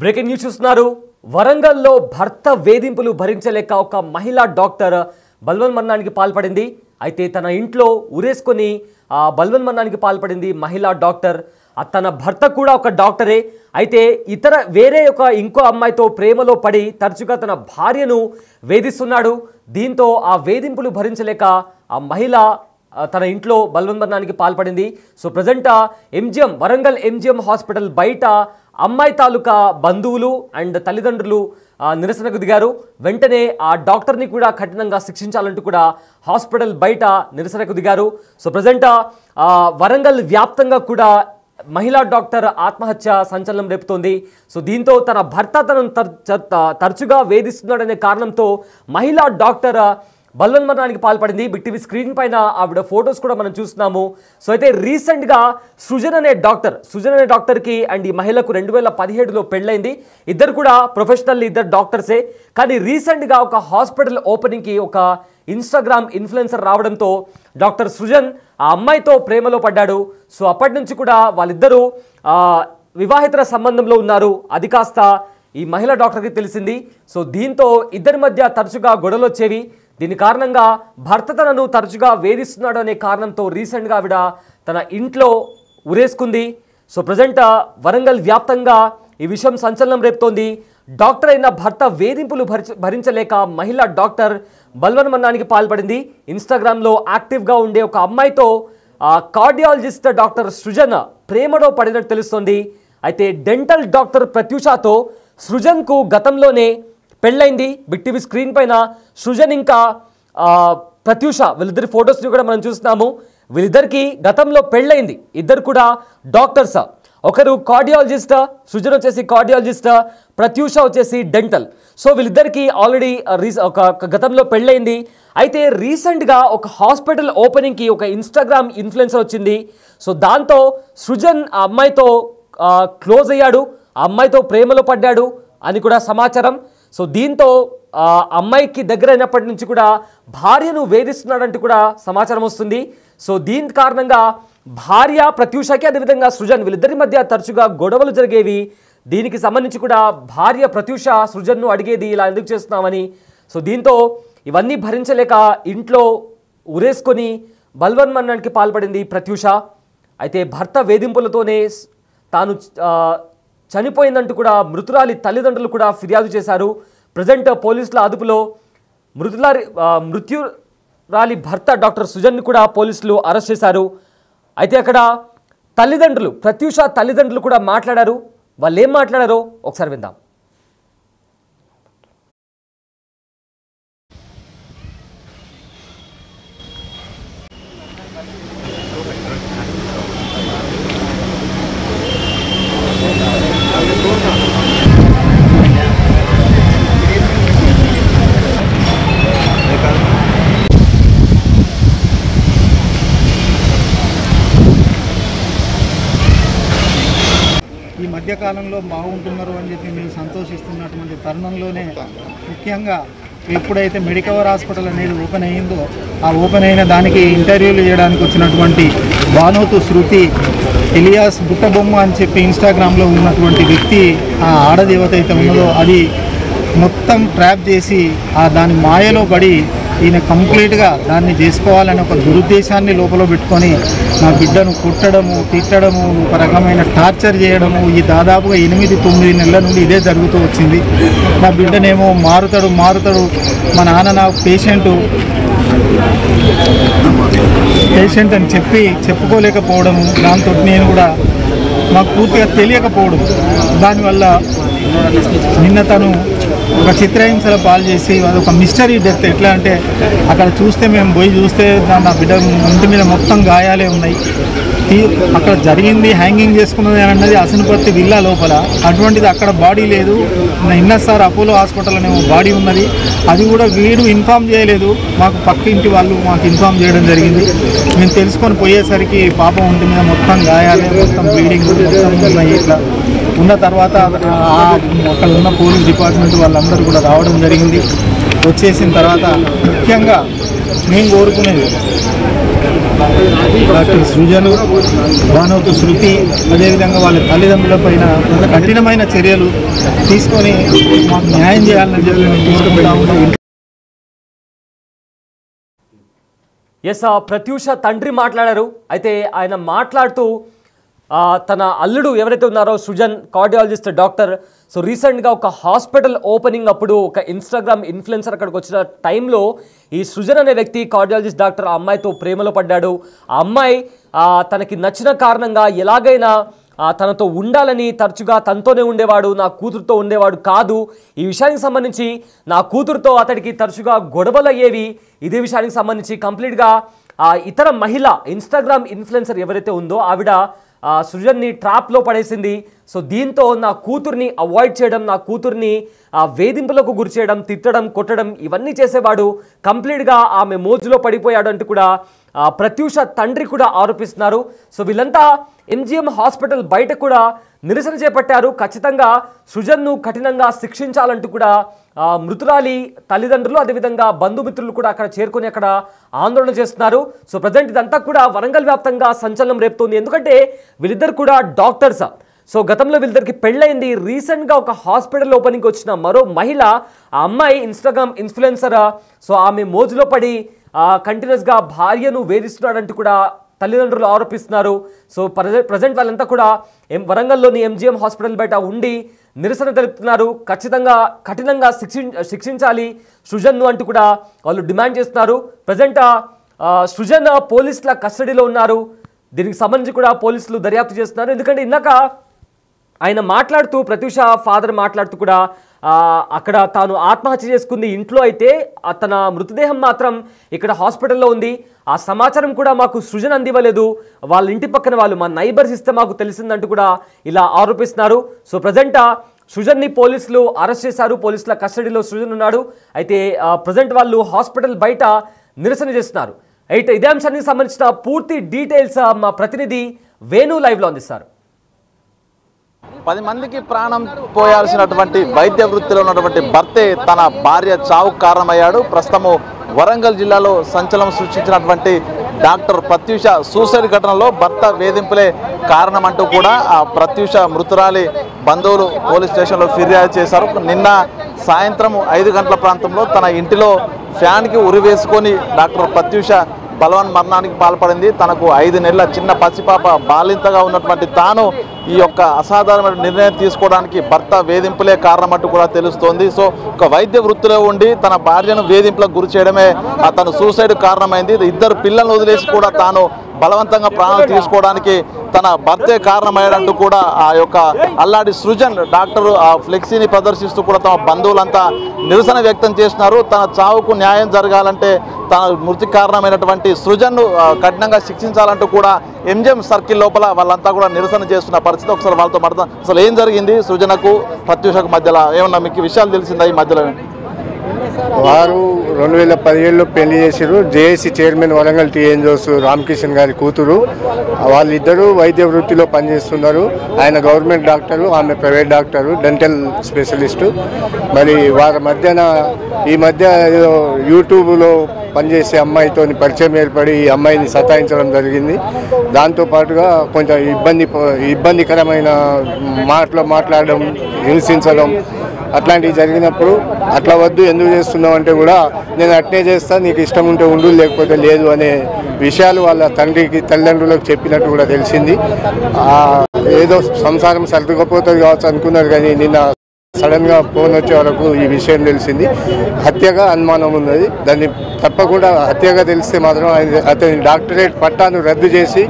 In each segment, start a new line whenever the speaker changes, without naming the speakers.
Breaking news చూస్తున్నారు. వరంగల్లో భర్త వేధింపులు భరించలేక ఒక మహిళా డాక్టర్ బలవన్మరణానికి పాల్పడింది. అయితే తన ఇంట్లో ఉరేసుకొని బలవన్మరణానికి పాల్పడింది మహిళా డాక్టర్. తన భర్త కూడా ఒక డాక్టరే. అయితే వేరే ఇంకో అమ్మాయితో ప్రేమలో పడి తరచుగా తన భార్యను వేధిస్తున్నాడు. దీంతో ఆ వేధింపులు భరించలేక ఆ మహిళ తన ఇంట్లో బలవన్మరణానికి పాల్పడింది. So present Warangal MGM hospital బయట అమ్మాయి తాలూకా బంధువులు అండ్ తల్లిదండ్రులు నిరసనకు దిగారు. వెంటనే ఆ డాక్టర్ని కూడా కఠినంగా శిక్షించాలంటూ కూడా హాస్పిటల్ బయట నిరసనకు దిగారు. సో ప్రజెంట్ వరంగల్ వ్యాప్తంగా కూడా మహిళా డాక్టర్ ఆత్మహత్య సంచలనం రేపుతోంది. సో దీంతో తన భర్త తనను తరచుగా వేధిస్తున్నాడనే కారణంతో మహిళా డాక్టర్ బలవన్మరణానికి పాల్పడింది. బిగ్ టీవీ స్క్రీన్ పైన ఆవిడ ఫొటోస్ కూడా మనం చూస్తున్నాము. సో అయితే రీసెంట్గా సృజన్ అనే డాక్టర్కి అండ్ ఈ మహిళకు 2017లో పెళ్ళైంది. ఇద్దరు కూడా ప్రొఫెషనల్, ఇద్దరు డాక్టర్సే. కానీ రీసెంట్గా ఒక హాస్పిటల్ ఓపెనింగ్కి ఒక ఇన్స్టాగ్రామ్ ఇన్ఫ్లుయెన్సర్ రావడంతో డాక్టర్ సృజన్ ఆ అమ్మాయితో ప్రేమలో పడ్డాడు. సో అప్పటి నుంచి కూడా వాళ్ళిద్దరూ వివాహితర సంబంధంలో ఉన్నారు. అది కాస్త ఈ మహిళా డాక్టర్కి తెలిసింది. సో దీంతో ఇద్దరి మధ్య తరచుగా గొడవలు వచ్చేవి. దీని కారణంగా భర్త తనను తరచుగా వేధిస్తున్నాడు అనే కారణంతో రీసెంట్గా ఆవిడ తన ఇంట్లో ఉరేసుకుంది. సో ప్రజెంట్ వరంగల్ వ్యాప్తంగా ఈ విషయం సంచలనం రేపుతోంది. డాక్టర్ అయిన భర్త వేధింపులు భరించలేక మహిళా డాక్టర్ బలవన్మరణానికి పాల్పడింది. ఇన్స్టాగ్రామ్లో యాక్టివ్గా ఉండే ఒక అమ్మాయితో కార్డియాలజిస్ట్ డాక్టర్ సృజన్ ప్రేమలో పడినట్టు తెలుస్తోంది. అయితే డెంటల్ డాక్టర్ ప్రత్యూషతో సృజన్కు గతంలోనే పెళ్ళైంది. బిగ్ టీవీ స్క్రీన్ పైన సృజన్ ఇంకా ప్రత్యూష వీళ్ళిద్దరి ఫొటోస్ని కూడా మనం చూస్తున్నాము. వీళ్ళిద్దరికి గతంలో పెళ్ళైంది. ఇద్దరు కూడా డాక్టర్స్. ఒకరు కార్డియాలజిస్ట్, సృజన్ వచ్చేసి కార్డియాలజిస్ట్, ప్రత్యూష వచ్చేసి డెంటల్. సో వీళ్ళిద్దరికి ఆల్రెడీ గతంలో పెళ్ళైంది. అయితే రీసెంట్గా ఒక హాస్పిటల్ ఓపెనింగ్కి ఒక ఇన్స్టాగ్రామ్ ఇన్ఫ్లుయెన్సర్ వచ్చింది. సో దాంతో సృజన్ ఆ అమ్మాయితో క్లోజ్ అయ్యాడు, ఆ అమ్మాయితో ప్రేమలో పడ్డాడు అని కూడా సమాచారం. సో దీంతో అమ్మాయికి దగ్గర అయినప్పటి నుంచి కూడా భార్యను వేధిస్తున్నాడంటూ కూడా సమాచారం వస్తుంది. సో దీని కారణంగా భార్య ప్రత్యూషకి అదేవిధంగా సృజన్ వీళ్ళిద్దరి మధ్య తరచుగా గొడవలు జరిగేవి. దీనికి సంబంధించి కూడా భార్య ప్రత్యూష సృజన్ను అడిగేది, ఇలా ఎందుకు చేస్తున్నామని. సో దీంతో ఇవన్నీ భరించలేక ఇంట్లో ఉరేసుకొని బలవన్మరణానికి పాల్పడింది ప్రత్యూష. అయితే భర్త వేధింపులతోనే తాను చనిపోయిందంటూ కూడా మృతురాలి తల్లిదండ్రులు కూడా ఫిర్యాదు చేశారు. ప్రజెంట్ పోలీసుల అదుపులో మృత్యురాలి భర్త డాక్టర్ సృజన్ని కూడా పోలీసులు అరెస్ట్ చేశారు. అయితే అక్కడ ప్రత్యూష తల్లిదండ్రులు కూడా మాట్లాడారు. వాళ్ళు ఏం మాట్లాడారో ఒకసారి విందాం.
ఈ మధ్యకాలంలో బాగుంటున్నారు అని చెప్పి మేము సంతోషిస్తున్నటువంటి తరుణంలోనే ముఖ్యంగా ఎప్పుడైతే మెడికవర్ హాస్పిటల్ అనేది ఓపెన్ అయ్యిందో ఆ ఓపెన్ అయిన దానికి ఇంటర్వ్యూలు చేయడానికి వచ్చినటువంటి భానోతు శృతి ఎలియాస్ బుట్టబొమ్మ అని చెప్పి ఇన్స్టాగ్రామ్లో ఉన్నటువంటి వ్యక్తి ఆ ఆడదేవత అయితే ఉన్నదో అది మొత్తం ట్రాప్ చేసి దాని మాయలో పడి ఈయన కంప్లీట్గా దాన్ని చేసుకోవాలని ఒక దురుద్దేశాన్ని లోపల పెట్టుకొని నా బిడ్డను కొట్టడము, తిట్టడము, ఒక రకమైన టార్చర్ చేయడము ఈ దాదాపుగా 8-9 నెలల నుండి ఇదే జరుగుతూ వచ్చింది. నా బిడ్డనేమో మారుతాడు మా నాన్న నా పేషెంట్ అని చెప్పుకోలేకపోవడము, దాంతో నేను కూడా మాకు పూర్తిగా తెలియకపోవడం, దానివల్ల నిన్న తను ఒక చిత్రహింసల పాలు చేసి అదొక మిస్టరీ డెత్. ఎట్లా అంటే అక్కడ మేము పోయి చూస్తే నా బిడ్డ ఇంటి మీద మొత్తం గాయాలే ఉన్నాయి. అక్కడ జరిగింది హ్యాంగింగ్ చేసుకున్నది అని అన్నది అసనపర్తి విల్లా లోపల. అటువంటిది అక్కడ బాడీ లేదు. సార్ అపోలో హాస్పిటల్ అనే బాడీ ఉన్నది. అది కూడా వీడు ఇన్ఫామ్ చేయలేదు, మాకు పక్క ఇంటి వాళ్ళు మాకు ఇన్ఫామ్ చేయడం జరిగింది. మేము తెలుసుకొని పోయేసరికి పాపం ఒంటి మీద మొత్తం గాయాలే, మొత్తం బ్లీడింగ్ మొత్తం ఉన్నాయి. ఇట్లా ఉన్న తర్వాత అక్కడ ఉన్న పోలీస్ డిపార్ట్మెంట్ వాళ్ళందరూ కూడా రావడం జరిగింది. వచ్చేసిన తర్వాత ముఖ్యంగా మేము కోరుకునేది డాక్టర్ సృజను, భానువతు శృతి, అదేవిధంగా వాళ్ళ తల్లిదండ్రుల పైన కఠినమైన చర్యలు తీసుకొని మాకు న్యాయం చేయాలని చెప్పి మేము తీసుకుంటా ఉన్నాం.
ఎస్, ప్రత్యూష తండ్రి మాట్లాడారు. అయితే ఆయన మాట్లాడుతూ తన అల్లుడు ఎవరైతే ఉన్నారో సృజన్, కార్డియాలజిస్ట్ డాక్టర్, సో రీసెంట్గా ఒక హాస్పిటల్ ఓపెనింగ్ అప్పుడు ఒక ఇన్స్టాగ్రామ్ ఇన్ఫ్లుయెన్సర్ అక్కడికి వచ్చిన టైంలో ఈ సృజన్ అనే వ్యక్తి, కార్డియాలజిస్ట్ డాక్టర్, ఆ అమ్మాయితో ప్రేమలో పడ్డాడు. ఆ అమ్మాయి తనకి నచ్చిన కారణంగా ఎలాగైనా తనతో ఉండాలని తరచుగా తనతోనే ఉండేవాడు, నా కూతురుతో ఉండేవాడు కాదు. ఈ విషయానికి సంబంధించి నా కూతురుతో అతడికి తరచుగా గొడవలు అయ్యేవి. ఇదే విషయానికి సంబంధించి కంప్లీట్గా ఇతర మహిళ ఇన్స్టాగ్రామ్ ఇన్ఫ్లుయెన్సర్ ఎవరైతే ఉందో ఆవిడ సృజన్ని ట్రాప్లో పడేసింది. సో దీంతో నా కూతుర్ని అవాయిడ్ చేయడం, నా కూతుర్ని వేధింపులకు గురి చేయడం, తిట్టడం, కొట్టడం ఇవన్నీ చేసేవాడు. కంప్లీట్గా ఆమె మోజులో పడిపోయాడు అంటూ కూడా ప్రత్యూష తండ్రి కూడా ఆరోపిస్తున్నారు. సో వీళ్ళంతా ఎంజిఎం హాస్పిటల్ బయట కూడా నిరసన చేపట్టారు. ఖచ్చితంగా సృజన్ను కఠినంగా శిక్షించాలంటూ కూడా మృతురాలి తల్లిదండ్రులు, అదేవిధంగా బంధుమిత్రులు కూడా అక్కడ చేరుకొని అక్కడ ఆందోళన చేస్తున్నారు. సో ప్రజెంట్ ఇదంతా కూడా వరంగల్ వ్యాప్తంగా సంచలనం రేపుతోంది. ఎందుకంటే వీళ్ళిద్దరు కూడా డాక్టర్స్. సో గతంలో వీళ్ళిద్దరికి పెళ్ళైంది. రీసెంట్గా ఒక హాస్పిటల్ ఓపెనింగ్కి వచ్చిన మరో మహిళ, ఆ అమ్మాయి ఇన్స్టాగ్రామ్ ఇన్ఫ్లుయెన్సర్. సో ఆమె మోజులో పడి కంటిన్యూస్గా భార్యను వేధిస్తున్నాడంటూ కూడా తల్లిదండ్రులు ఆరోపిస్తున్నారు. సో ప్రజెంట్ వాళ్ళంతా కూడా వరంగల్లోని ఎంజిఎం హాస్పిటల్ బయట ఉండి నిరసన తెలుపుతున్నారు. ఖచ్చితంగా కఠినంగా శిక్షించాలి సృజన్ను అంటూ కూడా వాళ్ళు డిమాండ్ చేస్తున్నారు. ప్రజెంట్ సృజన్ పోలీసుల కస్టడీలో ఉన్నారు. దీనికి సంబంధించి కూడా పోలీసులు దర్యాప్తు చేస్తున్నారు. ఎందుకంటే ఇందాక ఆయన మాట్లాడుతూ, ప్రత్యూష ఫాదర్ మాట్లాడుతూ కూడా అక్కడ తాను ఆత్మహత్య చేసుకుంది ఇంట్లో, అయితే తన మృతదేహం మాత్రం ఇక్కడ హాస్పిటల్లో ఉంది. ఆ సమాచారం కూడా మాకు సృజన్ అందివ్వలేదు, వాళ్ళ ఇంటి పక్కన వాళ్ళు మా నైబర్స్ ఇస్తే మాకు తెలిసిందంటూ కూడా ఇలా ఆరోపిస్తున్నారు. సో ప్రజెంట్ సృజన్ని పోలీసులు అరెస్ట్ చేశారు. పోలీసుల కస్టడీలో సృజన్ ఉన్నాడు. అయితే ప్రజెంట్ వాళ్ళు హాస్పిటల్ బయట నిరసన చేస్తున్నారు. అయితే ఇదే అంశానికి సంబంధించిన పూర్తి డీటెయిల్స్ మా ప్రతినిధి వేణు లైవ్లో అందిస్తారు.
10 మందికి ప్రాణం పోయాల్సినటువంటి వైద్య వృత్తిలో ఉన్నటువంటి భర్తే తన భార్య చావుకు కారణమయ్యాడు. ప్రస్తుతము వరంగల్ జిల్లాలో సంచలనం సృష్టించినటువంటి డాక్టర్ ప్రత్యూష సూసైడ్ ఘటనలో భర్త వేధింపులే కారణమంటూ కూడా ఆ ప్రత్యూష మృతురాలి బంధువులు పోలీస్ స్టేషన్లో ఫిర్యాదు చేశారు. నిన్న సాయంత్రం 5 గంటల ప్రాంతంలో తన ఇంటిలో ఫ్యాన్కి ఉరివేసుకొని డాక్టర్ ప్రత్యూష బలవన్ మరణానికి పాల్పడింది. తనకు 5 నెలల చిన్న పసిపాప బాలింతగా ఉన్నటువంటి తాను ఈ యొక్క అసాధారణమైన నిర్ణయం తీసుకోవడానికి భర్త వేధింపులే కారణమంటూ కూడా తెలుస్తోంది. సో ఒక వైద్య వృత్తిలో ఉండి తన భార్యను వేధింపులకు గురి చేయడమే తన సూసైడ్ కారణమైంది. 2 పిల్లలను వదిలేసి కూడా తాను బలవంతంగా ప్రాణాలు తీసుకోవడానికి తన భర్తే కారణమయ్యాడంటూ కూడా ఆ యొక్క అల్లాడి సృజన్ డాక్టర్ ఆ ఫ్లెక్సీని ప్రదర్శిస్తూ కూడా తమ బంధువులంతా నిరసన వ్యక్తం చేస్తున్నారు. తన చావుకు న్యాయం జరగాలంటే తన మృతి కారణమైనటువంటి సృజన్ను కఠినంగా శిక్షించాలంటూ కూడా ఎంజిఎం సర్కిల్ లోపల వాళ్ళంతా కూడా నిరసన చేస్తున్న పరిస్థితి. ఒకసారి వాళ్ళతో మాట్లాడదాం. అసలు ఏం జరిగింది సృజనకు ప్రత్యూషకు మధ్యలో? ఏమన్నా మీకు విషయాలు తెలిసిందా ఈ మధ్యలో?
వారు 2017లో పెళ్లి చేశారు. జేఏసీ చైర్మన్ వరంగల్ టీఎన్జోస్ రామకిషన్ గారి కూతురు. వాళ్ళిద్దరూ వైద్య వృత్తిలో పనిచేస్తున్నారు. ఆయన గవర్నమెంట్ డాక్టరు, ఆమె ప్రైవేట్ డాక్టరు, డెంటల్ స్పెషలిస్టు. మరి వారి మధ్యన ఈ మధ్య యూట్యూబ్లో పనిచేసే అమ్మాయితో పరిచయం ఏర్పడి ఈ అమ్మాయిని సతాయించడం జరిగింది. దాంతోపాటుగా కొంచెం ఇబ్బందికరమైన మాట్లాడడం, హింసించడం అట్లాంటివి జరిగినప్పుడు అట్లా వద్దు, ఎందుకు చేస్తున్నావు అంటే కూడా నేను అట్నే చేస్తా, నీకు ఇష్టం ఉంటే ఉండు లేకపోతే లేదు అనే విషయాలు వాళ్ళ తల్లిదండ్రులకు చెప్పినట్టు కూడా తెలిసింది. ఏదో సంసారం సర్దుకపోతుంది కావచ్చు అనుకున్నారు, కానీ నిన్న సడన్గా ఫోన్ వచ్చే వరకు ఈ విషయం తెలిసింది. హత్యగా అనుమానం ఉన్నది. దాన్ని తప్పకుండా హత్యగా తెలిస్తే మాత్రం అతని డాక్టరేట్ పట్టాను రద్దు చేసి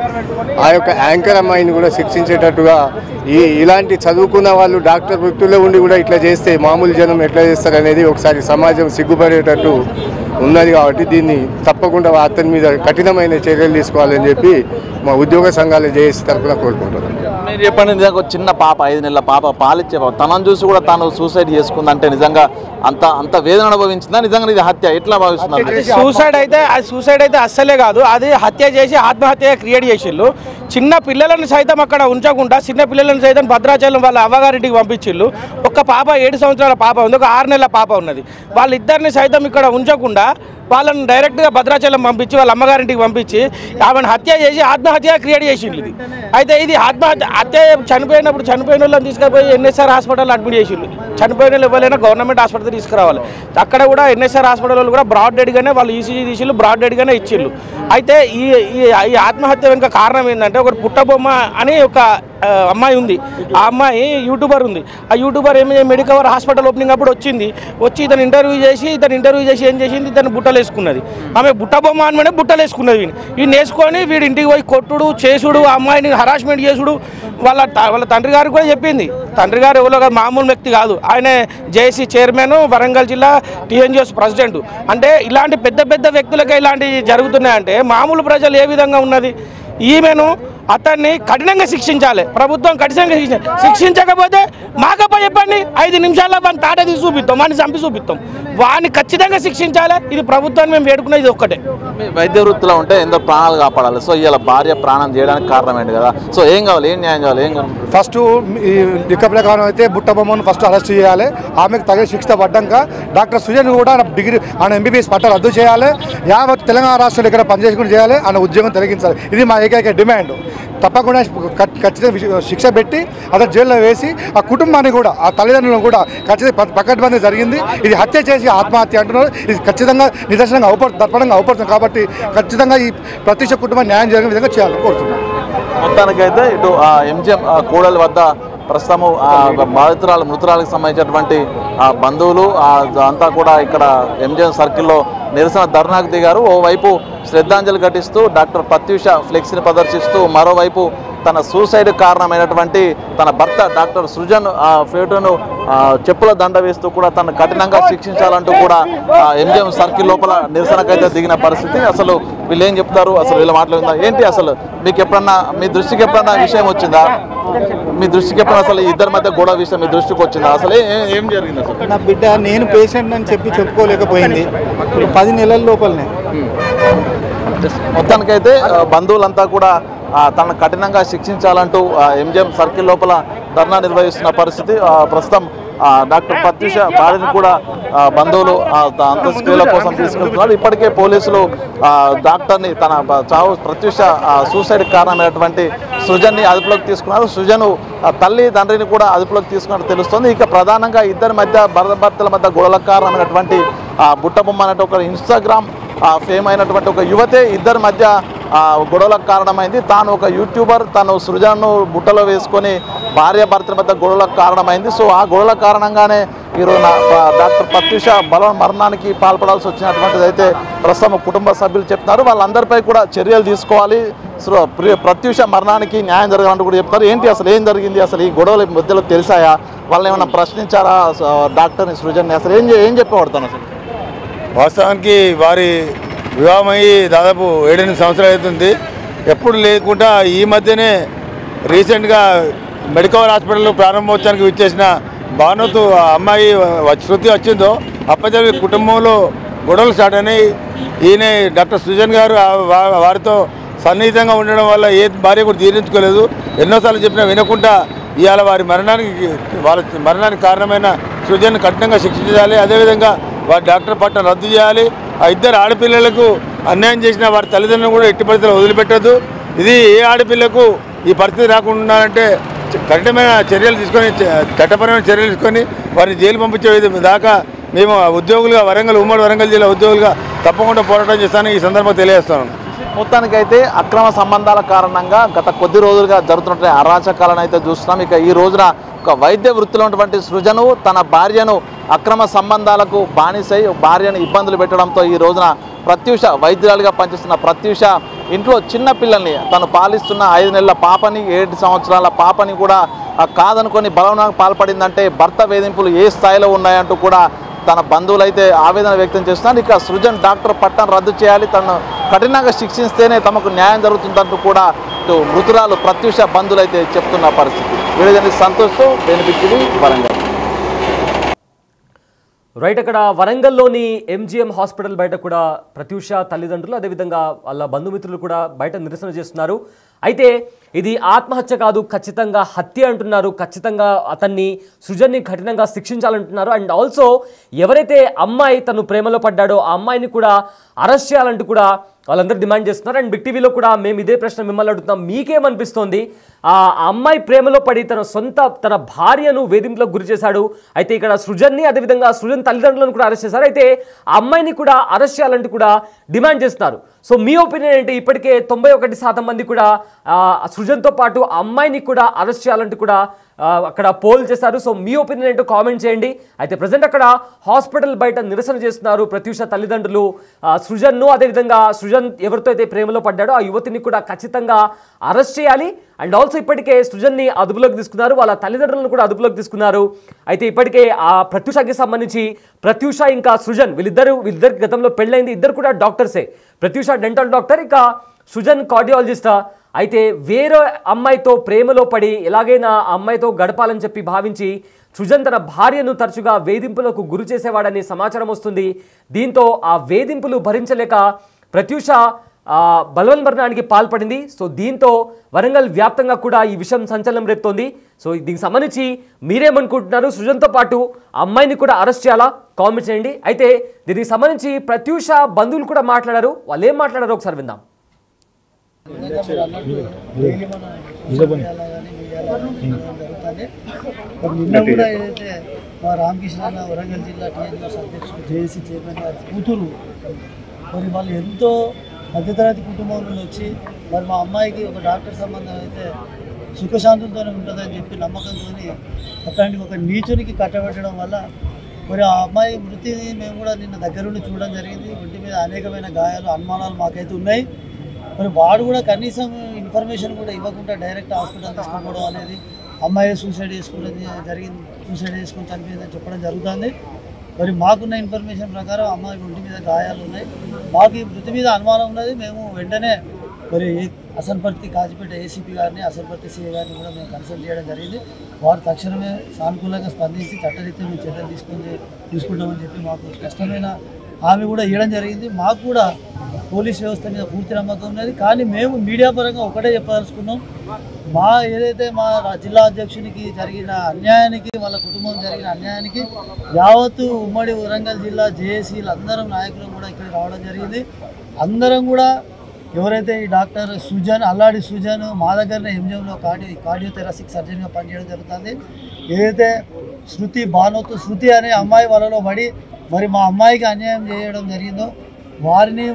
ఆ యొక్క యాంకర్ అమ్మాయిని కూడా శిక్షించేటట్టుగా, ఇలాంటి చదువుకున్న వాళ్ళు డాక్టర్ వృత్తిలో ఉండి కూడా ఇట్లా చేస్తే మామూలు జనం ఎట్లా చేస్తారనేది ఒకసారి సమాజం సిగ్గుపడేటట్టు ఉన్నది. కాబట్టి దీన్ని తప్పకుండా అతని మీద కఠినమైన చర్యలు తీసుకోవాలని చెప్పి మా ఉద్యోగ సంఘాలు జేఏసీ తరఫున కోరుకుంటున్నాం.
మీరు చెప్పండి, నిజంగా చిన్న పాప, 5 నెలల పాప, పాలిచ్చే పాప, తనను చూసి కూడా తాను సూసైడ్ చేసుకుందంటే నిజంగా అంత వేదన అనుభవించిందా? నిజంగా ఇది హత్య ఎట్లా భావిస్తున్నారు?
సూసైడ్ అయితే అస్సలే కాదు, అది హత్య చేసి ఆత్మహత్య క్రియేట్ చేసిళ్ళు. చిన్న పిల్లలను సైతం అక్కడ ఉంచకుండా చిన్న పిల్లలను సైతం భద్రాచలం వాళ్ళ అవ్వగారింటికి పంపించిళ్ళు. ఒక పాప 7 సంవత్సరాల పాప ఉంది, ఒక 6 నెలల పాప ఉన్నది. వాళ్ళిద్దరిని సైతం ఇక్కడ ఉంచకుండా వాళ్ళని డైరెక్ట్గా భద్రాచలం పంపించి వాళ్ళ అమ్మగారింటికి పంపించి ఆమెను హత్య చేసి ఆత్మహత్య క్రియేట్ చేసిండు ఇది. అయితే ఇది హత్య చనిపోయిన వాళ్ళని తీసుకుపోయి ఎన్ఎస్ఆర్ హాస్పిటల్ అడ్మిట్ చేసిండు. చనిపోయిన వాళ్ళు ఎవరైనా గవర్నమెంట్ హాస్పిటల్ తీసుకురావాలి. అక్కడ కూడా ఎన్ఎస్ఆర్ హాస్పిటల్ వాళ్ళు కూడా బ్రాడ్ డెడ్గానే వాళ్ళు ఈసీజీ తీసిళ్ళు, బ్రాడ్ డెడ్గానే ఇచ్చిళ్ళు. అయితే ఈ ఆత్మహత్య వెనుక కారణం ఏంటంటే ఒకటి పుట్టబొమ్మ అని ఒక అమ్మాయి ఉంది. ఆ అమ్మాయి యూట్యూబర్ ఉంది. ఆ యూట్యూబర్ మెడికవర్ హాస్పిటల్ ఓపెనింగ్ అప్పుడు వచ్చి ఇతను ఇంటర్వ్యూ చేసి ఏం చేసింది, ఇతను బుట్టలు వేసుకున్నది. ఆమె బుట్టబొమ్మ అని బుట్టలు వేసుకున్నది. వీడిని వేసుకొని వీడి ఇంటికి పోయి కొట్టుడు చేసుడు, ఆ అమ్మాయిని హరాస్మెంట్ చేసుడు. వాళ్ళ తండ్రి గారు కూడా చెప్పింది. తండ్రి గారు ఎవరో మామూలు వ్యక్తి కాదు, ఆయన జేఏసీ చైర్మన్, వరంగల్ జిల్లా టీఎన్జిఓస్ ప్రెసిడెంట్. అంటే ఇలాంటి పెద్ద పెద్ద వ్యక్తులకే ఇలాంటివి జరుగుతున్నాయంటే మామూలు ప్రజలు ఏ విధంగా ఉన్నది? ఈమెను అతన్ని కఠినంగా శిక్షించాలి ప్రభుత్వం. కఠినంగా శిక్షించకపోతే మాకప్ప చెప్పండి, 5 నిమిషాల్లో వాడిని తాట తీసి చూపిస్తాం, వాడిని చంపి చూపిస్తాం. వాడిని ఖచ్చితంగా శిక్షించాలి. ఇది ప్రభుత్వాన్ని మేము వేడుకునేది ఇది ఒక్కటే.
వైద్య వృత్తిలో ఉంటే ఎంతో ప్రాణాలు కాపాడాలి. సో ఇలా భార్య ప్రాణం చేయడానికి కారణం ఏంటి కదా? సో ఏం కావాలి, ఏం న్యాయం కావాలి, ఏం
ఫస్ట్ ఈ లెక్క ప్రకారం అయితే బుట్టబొమ్మను ఫస్ట్ అరెస్ట్ చేయాలి. ఆమెకు తగిన శిక్ష పడ్డాక డాక్టర్ సుజన్ కూడా డిగ్రీ ఆయన ఎంబీబీఎస్ పట్ట రద్దు చేయాలి. యావత్ తెలంగాణ రాష్ట్రంలో ఇక్కడ పనిచేసుకుని చేయాలి, ఆయన ఉద్యోగం తొలగించాలి. ఇది మా ఏకైక డిమాండ్. తప్పకుండా ఖచ్చితంగా శిక్ష పెట్టి అతను జైల్లో వేసి ఆ కుటుంబాన్ని కూడా ఆ తల్లిదండ్రులను కూడా ఖచ్చితంగా పకడ్బందీ జరిగింది. ఇది హత్య చేసి ఆత్మహత్య అంటున్నారు. ఇది ఖచ్చితంగా నిదర్శనంగా దర్పణంగా అవుపడుతుంది. కాబట్టి ఖచ్చితంగా ఈ ప్రత్యక్ష కుటుంబం న్యాయం జరిగిన విధంగా చేయాలని కోరుతున్నాం.
మొత్తానికైతే ఇటు ఎంజిఎం కూడలి వద్ద ప్రస్తుతము మృతురాలకు సంబంధించినటువంటి బంధువులు అంతా కూడా ఇక్కడ ఎంజిఎం సర్కిల్లో నిరసన ధర్నాకు దిగారు. ఓవైపు శ్రద్ధాంజలి ఘటిస్తూ డాక్టర్ ప్రత్యూష ఫ్లెక్స్ని ప్రదర్శిస్తూ, మరోవైపు తన సూసైడ్ కారణమైనటువంటి తన భర్త డాక్టర్ సృజన్ ఫోటోను చెప్పుల దండ వేస్తూ కూడా తను కఠినంగా శిక్షించాలంటూ కూడా ఎంజిఎం సర్కిల్ లోపల నిరసనకైతే దిగిన పరిస్థితి. అసలు వీళ్ళు ఏం చెప్తారు, అసలు వీళ్ళ మాట్లాడిందా ఏంటి, అసలు మీకు ఎప్పుడన్నా మీ దృష్టికి ఎప్పుడన్నా విషయం వచ్చిందా? మీ దృష్టికి ఎప్పుడన్నా అసలు ఇద్దరి మధ్య గొడవ విషయం మీ దృష్టికి వచ్చిందా? అసలు ఏం జరిగింది? అసలు
నా బిడ్డ నేను పేషెంట్ అని చెప్పుకోలేకపోయింది 10 నెలల లోపలనే.
మొత్తానికైతే బంధువులంతా కూడా తనను కఠినంగా శిక్షించాలంటూ ఎంజిఎం సర్కిల్ లోపల ధర్నా నిర్వహిస్తున్న పరిస్థితి. ప్రస్తుతం డాక్టర్ ప్రత్యూష బాడీని కూడా బంధువులు అంత్యక్రియల కోసం తీసుకెళ్తున్నారు. ఇప్పటికే పోలీసులు డాక్టర్ని తన చావు ప్రత్యూష సూసైడ్ కారణమైనటువంటి సృజన్ని అదుపులోకి తీసుకున్నారు. సృజను తల్లి తండ్రిని కూడా అదుపులోకి తీసుకున్నట్టు తెలుస్తుంది. ఇక ప్రధానంగా ఇద్దరి మధ్య భర్తల మధ్య గొడవలకు కారణమైనటువంటి బుట్టబొమ్మ అనేటువంటి ఒక ఇన్స్టాగ్రామ్ ఫేమ్ అయినటువంటి ఒక యువతే ఇద్దరి మధ్య గొడవలకు కారణమైంది. తాను ఒక యూట్యూబర్, తను సృజన్ను బుట్టలో వేసుకొని భార్యాభర్తల మధ్య గొడవలకు కారణమైంది. సో ఆ గొడవల కారణంగానే ఈరోజు డాక్టర్ ప్రత్యూష మరణానికి పాల్పడాల్సి వచ్చినటువంటిది అయితే ప్రస్తుతం కుటుంబ సభ్యులు చెప్తున్నారు. వాళ్ళందరిపై కూడా చర్యలు తీసుకోవాలి, ప్రత్యూష మరణానికి న్యాయం జరగాలంటూ కూడా చెప్తారు. ఏంటి అసలు ఏం జరిగింది, అసలు ఈ గొడవల మధ్యలో తెలిసాయా, వాళ్ళని ఏమైనా ప్రశ్నించారా డాక్టర్ని సృజన్ని, అసలు ఏం చెప్పబడతాను? అసలు
వాస్తవానికి వారి వివాహమయ్యి దాదాపు 7-8 సంవత్సరాలు అవుతుంది. ఎప్పుడు లేకుండా ఈ మధ్యనే రీసెంట్గా మెడికవర్ హాస్పిటల్ ప్రారంభోత్సవానికి విచ్చేసిన భానుతో అమ్మాయి శృతి వచ్చిందో అప్పటి కుటుంబంలో గొడవలు స్టార్ట్ అయినాయి. ఈయన డాక్టర్ సృజన్ గారు వారితో సన్నిహితంగా ఉండడం వల్ల ఏ భార్య కూడా జీర్ణించుకోలేదు. ఎన్నోసార్లు చెప్పినా వినకుండా ఇవాళ వాళ్ళ మరణానికి కారణమైన సృజన్ కఠినంగా శిక్షించాలి. అదేవిధంగా వారి డాక్టర్ పట్టం రద్దు చేయాలి. ఆ ఇద్దరు ఆడపిల్లలకు అన్యాయం చేసిన వారి తల్లిదండ్రులను కూడా ఎట్టి పరిస్థితుల్లో వదిలిపెట్టద్దు. ఇది ఏ ఆడపిల్లకు ఈ పరిస్థితి రాకుండా అంటే కఠినమైన చర్యలు తీసుకొని, చట్టపరమైన చర్యలు తీసుకొని వారిని జైలు పంపించే దాకా మేము ఉద్యోగులుగా ఉమ్మడి వరంగల్ జిల్లా ఉద్యోగులుగా తప్పకుండా పోరాటం చేస్తాను ఈ సందర్భంగా తెలియజేస్తాను.
మొత్తానికైతే అక్రమ సంబంధాల కారణంగా గత కొద్ది రోజులుగా జరుగుతున్న అరాచకాలను అయితే చూస్తున్నాం. ఇక ఈ రోజున ఒక వైద్య వృత్తిలో ఉన్నటువంటి సృజను తన భార్యను అక్రమ సంబంధాలకు బానిసై భార్యను ఇబ్బందులు పెట్టడంతో ఈ రోజున ప్రత్యూష వైద్యురాలుగా పనిచేస్తున్న ప్రత్యూష ఇంట్లో చిన్న పిల్లల్ని తను పాలిస్తున్న 5 నెలల పాపని 7 సంవత్సరాల పాపని కూడా కాదనుకొని బలవనానికి పాల్పడిందంటే భర్త వేధింపులు ఏ స్థాయిలో ఉన్నాయంటూ కూడా తన బంధువులు అయితే ఆవేదన వ్యక్తం చేస్తున్నారు. ఇక సృజన్ డాక్టర్ పట్టం రద్దు చేయాలి, తను కఠినంగా శిక్షిస్తేనే తమకు న్యాయం జరుగుతుందంటూ కూడా ఇటు మృతురాలు ప్రత్యూష బంధువులు అయితే చెప్తున్న పరిస్థితి. వీడియో సంతోష్తో బెనిఫిట్ వరంగల్.
రైట్, అక్కడ వరంగల్లోని ఎంజిఎం హాస్పిటల్ బయట కూడా ప్రత్యూష తల్లిదండ్రులు అదేవిధంగా వాళ్ళ బంధుమిత్రులు కూడా బయట నిరసన చేస్తున్నారు. అయితే ఇది ఆత్మహత్య కాదు, ఖచ్చితంగా హత్య అంటున్నారు. ఖచ్చితంగా అతన్ని సృజన్ని కఠినంగా శిక్షించాలంటున్నారు. అండ్ ఆల్సో ఎవరైతే అమ్మాయి తను ప్రేమలో పడ్డాడో ఆ అమ్మాయిని కూడా అరెస్ట్ చేయాలంటూ కూడా వాళ్ళందరూ డిమాండ్ చేస్తున్నారు. అండ్ బిగ్ టీవీలో కూడా మేము ఇదే ప్రశ్న మిమ్మల్ని అడుగుతున్నాం, మీకేమనిపిస్తోంది? ఆ అమ్మాయి ప్రేమలో పడి తన భార్యను వేధింపులకు గురి చేశాడు. అయితే ఇక్కడ సృజన్ని, అదేవిధంగా సృజన్ తల్లిదండ్రులను కూడా అరెస్ట్ చేశారు. అయితే ఆ అమ్మాయిని కూడా అరెస్ట్ చేయాలంటూ కూడా డిమాండ్ చేస్తున్నారు. సో మీ ఒపీనియన్ ఏంటి? ఇప్పటికే 91% మంది కూడా సృజన్తో పాటు ఆ అమ్మాయిని కూడా అరెస్ట్ చేయాలంటూ కూడా అక్కడ పోల్ చేశారు. సో మీ ఒపీనియన్ ఏంటో కామెంట్ చేయండి. అయితే ప్రజెంట్ అక్కడ హాస్పిటల్ బయట నిరసన చేస్తున్నారు ప్రత్యూష తల్లిదండ్రులు. సృజన్ను, అదేవిధంగా సృజన్ ఎవరితో అయితే ప్రేమలో పడ్డాడో ఆ యువతిని కూడా ఖచ్చితంగా అరెస్ట్ చేయాలి. అండ్ ఆల్సో ఇప్పటికే సృజన్ని అదుపులోకి తీసుకున్నారు, వాళ్ళ తల్లిదండ్రులను కూడా అదుపులోకి తీసుకున్నారు. అయితే ఇప్పటికే ఆ ప్రత్యూషకి సంబంధించి ప్రత్యూష ఇంకా సృజన్ వీళ్ళిద్దరికి గతంలో పెళ్ళైంది. ఇద్దరు కూడా డాక్టర్సే. ప్రత్యూష డెంటల్ డాక్టర్, ఇంకా సృజన్ కార్డియాలజిస్ట్. అయితే వేరే అమ్మాయితో ప్రేమలో పడి ఎలాగైనా ఆ అమ్మాయితో గడపాలని చెప్పి భావించి సృజన్ తన భార్యను తరచుగా వేధింపులకు గురి చేసేవాడని సమాచారం వస్తుంది. దీంతో ఆ వేధింపులు భరించలేక ప్రత్యూష బలవన్మరణానికి పాల్పడింది. సో దీంతో వరంగల్ వ్యాప్తంగా కూడా ఈ విషయం సంచలనం రేపుతోంది. సో దీనికి సంబంధించి మీరేమనుకుంటున్నారు? సృజన్తో పాటు అమ్మాయిని కూడా అరెస్ట్ చేయాలా? కామెంట్ చేయండి. అయితే దీనికి సంబంధించి ప్రత్యూష బంధువులు కూడా మాట్లాడారు. వాళ్ళు ఏం మాట్లాడారో ఒకసారి విందాం.
నిన్న కూడా ఏదైతే మా రామకృష్ణ వరంగల్ జిల్లా టీఎన్యూస్ అధ్యక్షుడు జేఏసీ చైర్మన్ గారి కూతురు మరి వాళ్ళు ఎంతో మధ్యతరగతి కుటుంబం నుండి వచ్చి మరి మా అమ్మాయికి ఒక డాక్టర్ సంబంధం అయితే సుఖశాంతులతోనే ఉంటుందని చెప్పి నమ్మకంతో అట్లాంటి ఒక నీచునికి కట్టబెట్టడం వల్ల మరి ఆ అమ్మాయి మృతిని మేము కూడా నిన్న దగ్గరుండి చూడడం జరిగింది. ఒంటి మీద అనేకమైన గాయాలు, అనుమానాలు మాకైతే ఉన్నాయి. మరి వాడు కూడా కనీసం ఇన్ఫర్మేషన్ కూడా ఇవ్వకుండా డైరెక్ట్ హాస్పిటల్ తీసుకోవడం అనేది, అమ్మాయి సూసైడ్ చేసుకోవడం జరిగింది, సూసైడ్ చేసుకొని చనిపోయిందని చెప్పడం జరుగుతుంది. మరి మాకున్న ఇన్ఫర్మేషన్ ప్రకారం అమ్మాయి ఒంటి మీద గాయాలు ఉన్నాయి. మాకు ఈ మృతి మీద అనుమానం ఉన్నది. మేము వెంటనే మరి అసన్పర్తి కాజిపేట ఏసీపీ గారిని, అసన్పర్తి సిఐ గారిని కూడా మేము కన్సల్ట్ చేయడం జరిగింది. వారు తక్షణమే సానుకూలంగా స్పందించి చట్టరీత్యా మేము చర్యలు తీసుకుంటామని చెప్పి మాకు స్పష్టమైన హామీ కూడా ఇవ్వడం జరిగింది. మాకు కూడా పోలీస్ వ్యవస్థ మీద పూర్తి నమ్మకం ఉన్నది. కానీ మేము మీడియా పరంగా ఒకటే చెప్పదలుచుకున్నాం, ఏదైతే మా జిల్లా అధ్యక్షునికి జరిగిన అన్యాయానికి, వాళ్ళ కుటుంబం జరిగిన అన్యాయానికి యావత్తు ఉమ్మడి వరంగల్ జిల్లా జేఏసీలు అందరం నాయకులు కూడా ఇక్కడ రావడం జరిగింది. అందరం కూడా ఎవరైతే ఈ డాక్టర్ సృజన్, అల్లాడి సృజన్ మా దగ్గరనే ఎంజిఎంలో కార్డియోథెరాసిక్ సర్జన్గా పనిచేయడం జరుగుతుంది. ఏదైతే శృతి అనే అమ్మాయి వాళ్ళలో పడి మరి మా అమ్మాయికి అన్యాయం చేయడం జరిగిందో వారిని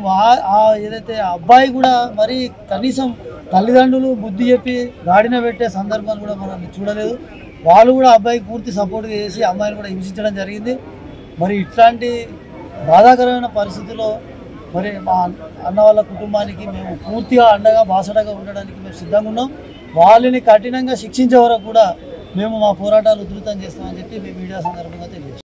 ఏదైతే అబ్బాయి కూడా మరి కనీసం తల్లిదండ్రులు బుద్ధి చెప్పి గాడిన పెట్టే సందర్భాలు కూడా మనం చూడలేదు. వాళ్ళు కూడా అబ్బాయికి పూర్తి సపోర్ట్ చేసి అమ్మాయిని కూడా హింసించడం జరిగింది. మరి ఇట్లాంటి బాధాకరమైన పరిస్థితుల్లో మరి మా అన్న వాళ్ళ కుటుంబానికి మేము పూర్తిగా అండగా బాసటగా ఉండడానికి మేము సిద్ధంగా ఉన్నాం. వాళ్ళని కఠినంగా శిక్షించే వరకు కూడా మేము మా పోరాటాలు ఉధృతం చేస్తామని చెప్పి మీ మీడియా సందర్భంగా తెలియజేస్తాం.